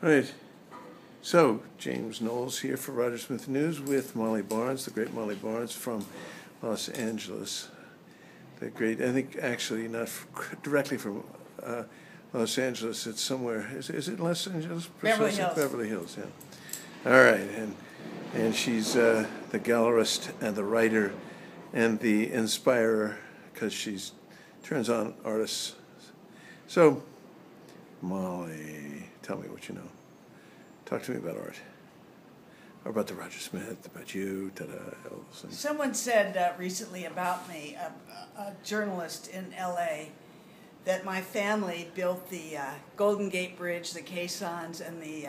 Right. So, James Knowles here for Roger Smith News with Molly Barnes, the great Molly Barnes from Los Angeles. The great, I think actually not directly from Los Angeles, it's somewhere, is it Los Angeles? Beverly Hills. Beverly Hills, yeah. All right, and she's the gallerist and the writer and the inspirer because she's turns on artists. So, Molly, tell me what you know. Talk to me about art, or about the Roger Smith, about you, all those things. Someone said recently about me, a journalist in L.A., that my family built the Golden Gate Bridge, the caissons, and the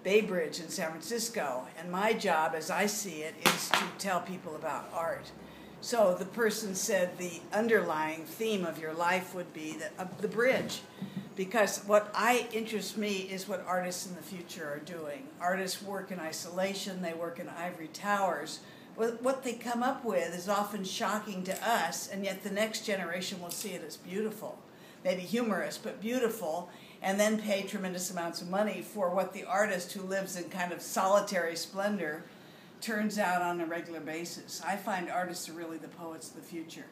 Bay Bridge in San Francisco. And my job, as I see it, is to tell people about art. So the person said the underlying theme of your life would be the bridge. Because what interests me is what artists in the future are doing. Artists work in isolation, they work in ivory towers. What they come up with is often shocking to us, and yet the next generation will see it as beautiful. Maybe humorous, but beautiful, and then pay tremendous amounts of money for what the artist who lives in kind of solitary splendor turns out on a regular basis. I find artists are really the poets of the future.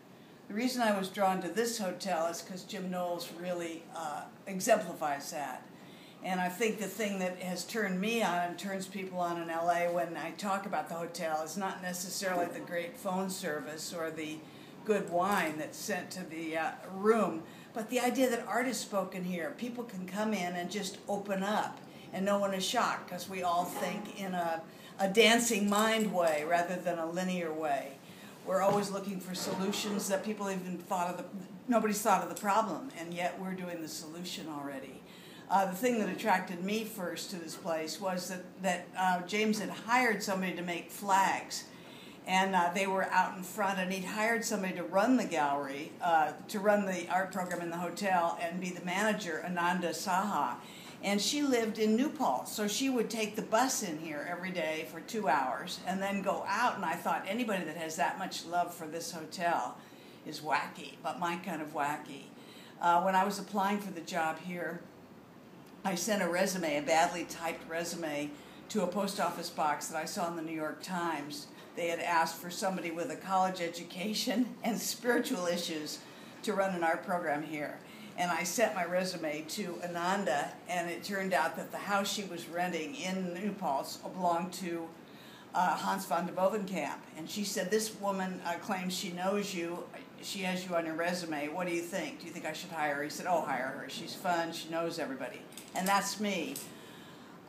The reason I was drawn to this hotel is because Jim Knowles really exemplifies that. And I think the thing that has turned me on and turns people on in LA when I talk about the hotel is not necessarily the great phone service or the good wine that's sent to the room, but the idea that art is spoken here. People can come in and just open up, and no one is shocked because we all think in a dancing mind way rather than a linear way. We're always looking for solutions that people even nobody's thought of the problem, and yet we're doing the solution already. The thing that attracted me first to this place was that James had hired somebody to make flags, and they were out in front, and he'd hired somebody to run the gallery, to run the art program in the hotel, and be the manager, Ananda Saha. And she lived in New Paltz, so she would take the bus in here every day for 2 hours and then go out, and I thought anybody that has that much love for this hotel is wacky, but my kind of wacky. When I was applying for the job here, I sent a resume, a badly typed resume, to a post office box that I saw in the New York Times. They had asked for somebody with a college education and spiritual issues to run an art program here. And I sent my resume to Ananda, and it turned out that the house she was renting in New Paltz belonged to Hans van de Bovenkamp. And she said, this woman claims she knows you. She has you on her resume. What do you think? Do you think I should hire her? He said, oh, hire her. She's fun. She knows everybody. And that's me.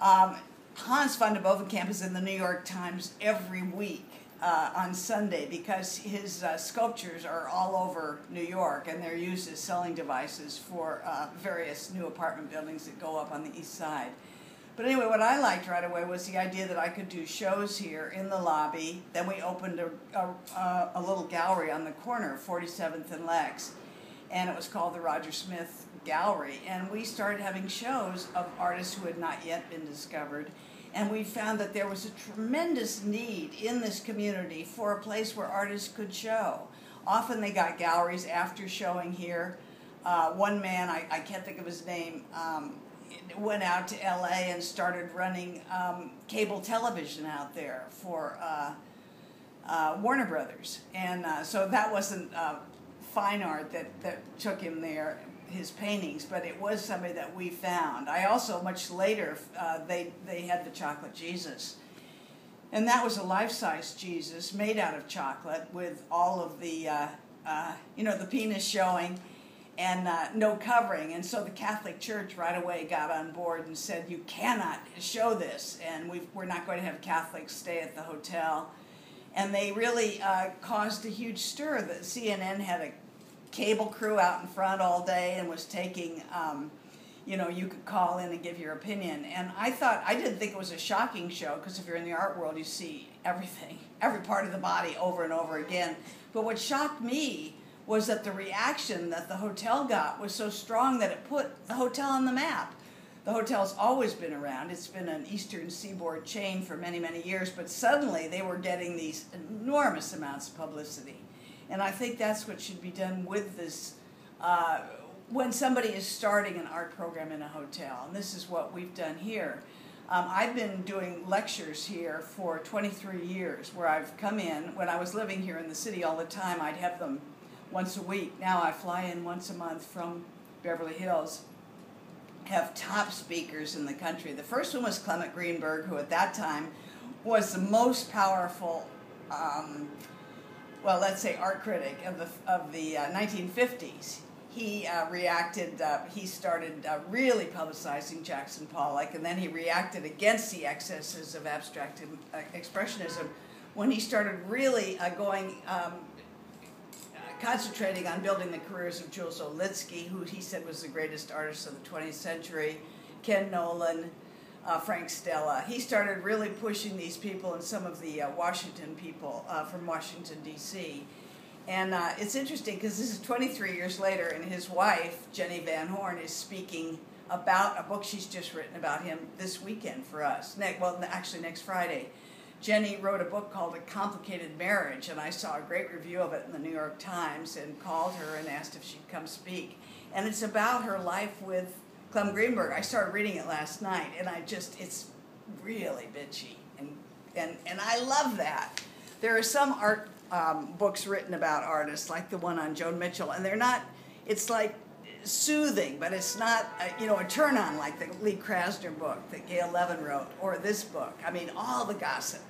Hans van de Bovenkamp is in the New York Times every week on Sunday because his sculptures are all over New York, and they're used as selling devices for various new apartment buildings that go up on the east side. But anyway, what I liked right away was the idea that I could do shows here in the lobby. Then we opened a little gallery on the corner of 47th and Lex, and it was called the Roger Smith Gallery. And we started having shows of artists who had not yet been discovered. And we found that there was a tremendous need in this community for a place where artists could show. Often they got galleries after showing here. One man, I can't think of his name, went out to LA and started running cable television out there for Warner Brothers. And so that wasn't fine art that took him there, his paintings, but it was somebody that we found. I also, much later, they had the Chocolate Jesus. And that was a life-size Jesus made out of chocolate with all of the, the penis showing and no covering. And so the Catholic Church right away got on board and said, you cannot show this, and we're not going to have Catholics stay at the hotel. And they really caused a huge stir. That CNN had a cable crew out in front all day and was taking, you could call in and give your opinion. And I didn't think it was a shocking show, because if you're in the art world, you see everything, every part of the body over and over again. But what shocked me was that the reaction that the hotel got was so strong that it put the hotel on the map. The hotel's always been around. It's been an Eastern Seaboard chain for many, many years, but suddenly they were getting these enormous amounts of publicity. And I think that's what should be done with this when somebody is starting an art program in a hotel, and this is what we've done here. I've been doing lectures here for 23 years, where I've come in. When I was living here in the city all the time, I'd have them once a week. Now I fly in once a month from Beverly Hills, have top speakers in the country. The first one was Clement Greenberg, who at that time was the most powerful, well, let's say art critic of the 1950s. He he started really publicizing Jackson Pollock, and then he reacted against the excesses of abstract expressionism when he started really concentrating on building the careers of Jules Olitsky, who he said was the greatest artist of the 20th century, Ken Nolan, Frank Stella. He started really pushing these people and some of the Washington people from Washington, D.C., and it's interesting because this is 23 years later, and his wife, Jenny Van Horn, is speaking about a book she's just written about him this weekend for us. Actually next Friday. Jenny wrote a book called A Complicated Marriage, and I saw a great review of it in the New York Times and called her and asked if she'd come speak. And it's about her life with Clem Greenberg. I started reading it last night, and it's really bitchy, and I love that. There are some art books written about artists, like the one on Joan Mitchell, and they're not, it's like soothing, but it's not, a turn-on like the Lee Krasner book that Gail Levin wrote, or this book. I mean, all the gossip.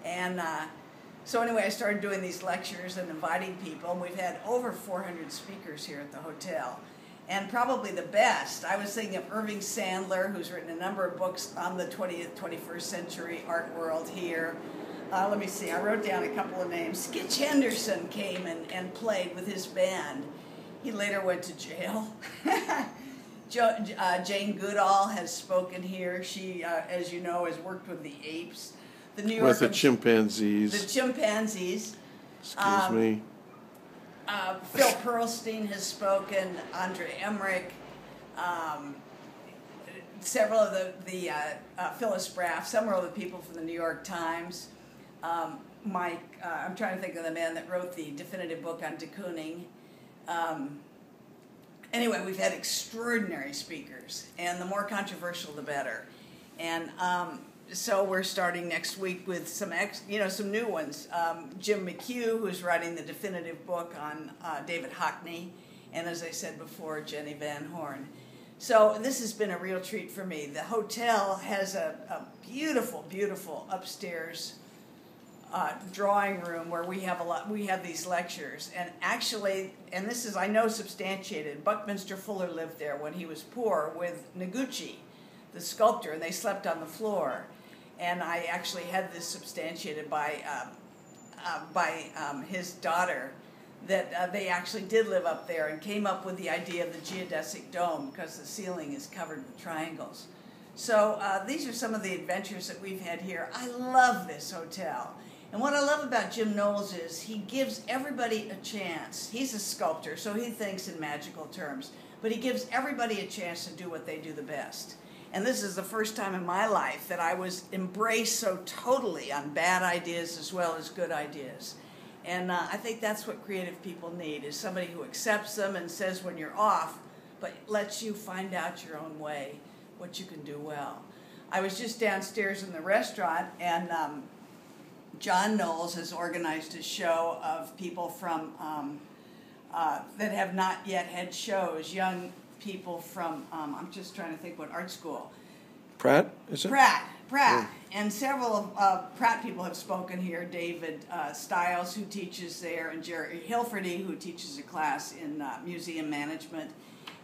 And so anyway, I started doing these lectures and inviting people, and we've had over 400 speakers here at the hotel. And probably the best, I was thinking of Irving Sandler, who's written a number of books on the 20th, 21st century art world here. Let me see, I wrote down a couple of names. Skitch Henderson came and played with his band. He later went to jail. Jane Goodall has spoken here. She, as you know, has worked with the apes. With the chimpanzees. The chimpanzees. Excuse me. Phil Pearlstein has spoken, Andre Emmerich, several of the Phyllis Braff, several of the people from the New York Times. Mike, I'm trying to think of the man that wrote the definitive book on de Kooning. Anyway, we've had extraordinary speakers, and the more controversial, the better. And so we're starting next week with some new ones. Jim McHugh, who's writing the definitive book on David Hockney, and as I said before, Jenny Van Horn. So this has been a real treat for me. The hotel has a beautiful, beautiful upstairs drawing room where we have these lectures, and actually, and this is, I know, substantiated, Buckminster Fuller lived there when he was poor with Noguchi, the sculptor, and they slept on the floor. And I actually had this substantiated by his daughter, that they actually did live up there and came up with the idea of the geodesic dome because the ceiling is covered with triangles. So these are some of the adventures that we've had here. I love this hotel. And what I love about Jim Knowles is he gives everybody a chance. He's a sculptor, so he thinks in magical terms. But he gives everybody a chance to do what they do the best. And this is the first time in my life that I was embraced so totally on bad ideas as well as good ideas. And I think that's what creative people need, is somebody who accepts them and says when you're off, but lets you find out your own way, what you can do well. I was just downstairs in the restaurant, and John Knowles has organized a show of people from that have not yet had shows, young people from, I'm just trying to think what art school. Pratt, is it? Pratt. Yeah. And several of Pratt people have spoken here. David Stiles, who teaches there, and Jerry Hilferty, who teaches a class in museum management.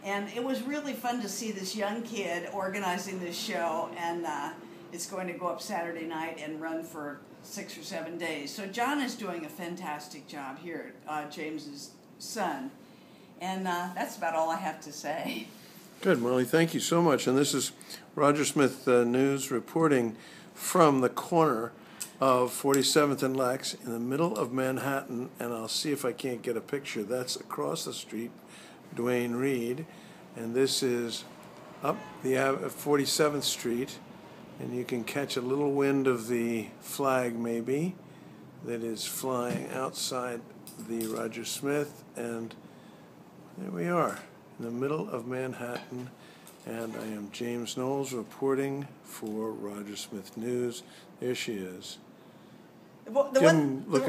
And it was really fun to see this young kid organizing this show, and it's going to go up Saturday night and run for 6 or 7 days. So John is doing a fantastic job here, James's son. And that's about all I have to say. Good, Molly. Thank you so much. And this is Roger Smith News reporting from the corner of 47th and Lex in the middle of Manhattan. And I'll see if I can't get a picture. That's across the street, Duane Reade. And this is up the 47th Street. And you can catch a little wind of the flag, maybe, that is flying outside the Roger Smith. And there we are. in the middle of Manhattan. And I am James Knowles reporting for Roger Smith News. There she is. Well, Look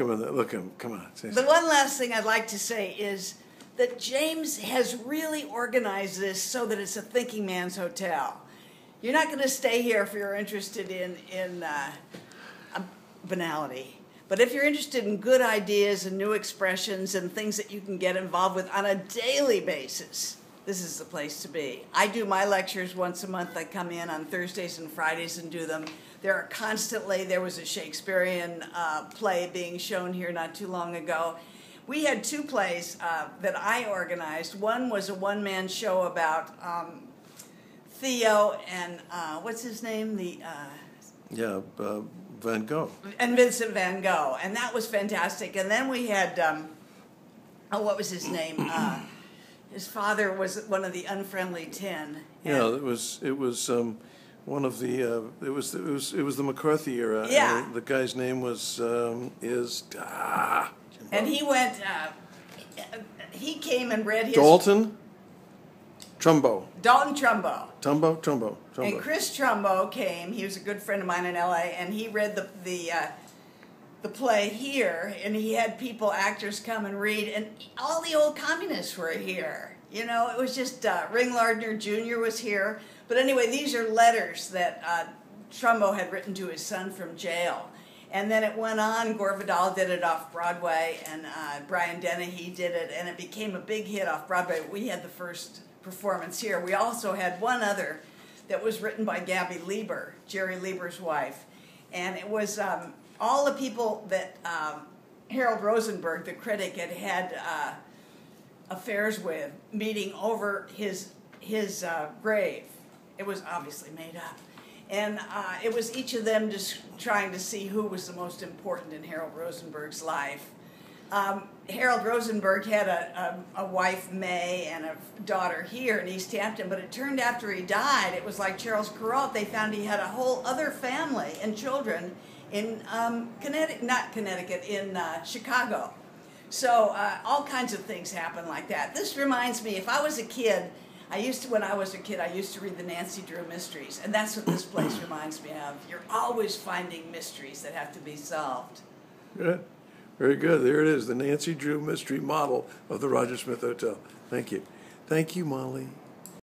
him. Come on. Say the one last thing I'd like to say is that James has really organized this so that it's a thinking man's hotel. You're not going to stay here if you're interested in banality. But if you're interested in good ideas and new expressions and things that you can get involved with on a daily basis, this is the place to be. I do my lectures once a month. I come in on Thursdays and Fridays and do them. There was a Shakespearean play being shown here not too long ago. We had two plays that I organized. One was a one-man show about Theo and, what's his name? Van Gogh. And Vincent van Gogh. And that was fantastic. And then we had, what was his name? His father was one of the Unfriendly 10. Yeah, it was one of the it was the McCarthy era. Yeah. And the guy's name was and he went. He came and read his Dalton Trumbo. And Chris Trumbo came. He was a good friend of mine in L.A. and he read the play here, and he had actors come and read, and all the old communists were here. You know, it was just Ring Lardner Jr. was here. But anyway, these are letters that Trumbo had written to his son from jail. And then it went on. Gore Vidal did it off Broadway, and Brian Dennehy did it, and it became a big hit off Broadway. We had the first performance here. We also had one other that was written by Gabby Lieber, Jerry Lieber's wife. And it was all the people that Harold Rosenberg, the critic, had affairs with, meeting over his grave. It was obviously made up. And it was each of them just trying to see who was the most important in Harold Rosenberg's life. Harold Rosenberg had a wife, May, and a daughter here in East Hampton, but it turned after he died, it was like Charles Kuralt, they found he had a whole other family and children in Chicago. So all kinds of things happen like that. This reminds me, if I was a kid, when I was a kid, I used to read the Nancy Drew mysteries, and that's what this place reminds me of. You're always finding mysteries that have to be solved. Good. Very good. There it is, the Nancy Drew mystery model of the Roger Smith Hotel. Thank you. Thank you, Molly.